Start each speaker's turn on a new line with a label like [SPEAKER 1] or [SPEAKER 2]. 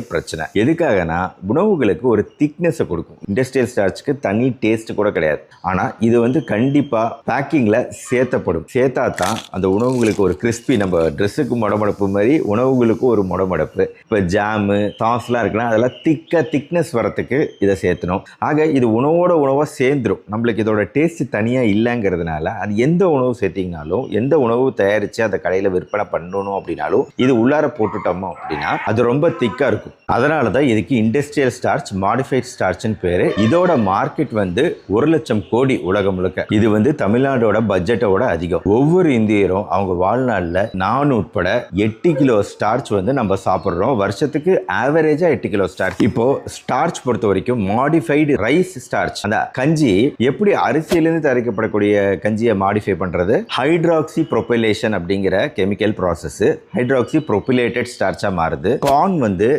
[SPEAKER 1] பிரச்சனை எதுக்காகனா உணவுகளுக்கு ஒரு திக்னஸை கொடுக்கும். இண்டஸ்ட்ரியல் ஸ்டார்ச்சுக்கு தனி டேஸ்ட் கூட கிடையாது. ஆனால் இது வந்து கண்டிப்பாக பேக்கிங்கில் சேர்த்தப்படும். சேர்த்தா தான் அந்த உணவுகளுக்கு ஒரு கிறிஸ்பி, நம்ம ட்ரெஸ்ஸுக்கு முடமடப்பு மாதிரி உணவுகளுக்கு ஒரு முடமடப்பு. இப்போ ஜாமு சாஸ்லாம் இருக்குன்னா அதெல்லாம் திக்னஸ் வரத்துக்கு இதை சேர்த்தணும். ஆக இது உணவாக சேர்ந்துடும். நம்மளுக்கு இதோட டேஸ்ட் தனியாக இல்லைங்கிறதுனால அது எந்த உணவு சேர்த்திங்கனாலும், எந்த உணவு தயாரித்து அந்த கடையில் விற்பனை பண்ணணும் அப்படின்னாலும் இது உள்ளார போட்டுட்டோமோ அப்படின்னா அது ரொம்ப திக்காக இருக்கும். அதனால தான் இதுக்கு இண்டஸ்ட்ரியல் ஸ்டார்ச், மாடிஃபைட் ஸ்டார்ச்னு பேரு. இதோட மார்க்கெட் வந்து 1,00,000 கோடி உலகம் முழுக்க. இது வந்து தமிழ்நாடோட பட்ஜெட்டோட அதிகம். ஒவ்வொரு இந்தியரும் அவங்க வாழ்நாளில் நான் உட்பட 8 கிலோ ஸ்டார்ச் வந்து நம்ம சாப்பிட்றோம். வருஷத்துக்கு ஆவரேஜா 8 கிலோ ஸ்டார்ச். இப்போ ஸ்டார்ச் பொறுத்த வரைக்கும் மாடிஃபைடு ரைஸ் ஸ்டார்ச், அந்த கஞ்சி எப்படி அரிசியிலிருந்து தயாரிக்கப்படக்கூடிய கஞ்சியை மாடிஃபை பண்றது, ஹைட்ராக்சி ப்ரொபைலேஷன் அப்படிங்கிற கெமிக்கல் ப்ராசஸ் ஹைட்ராக்சி ப்ரொபிலேட்டட் ஸ்டார்ச்சா மாறுது. கார்ன் வந்து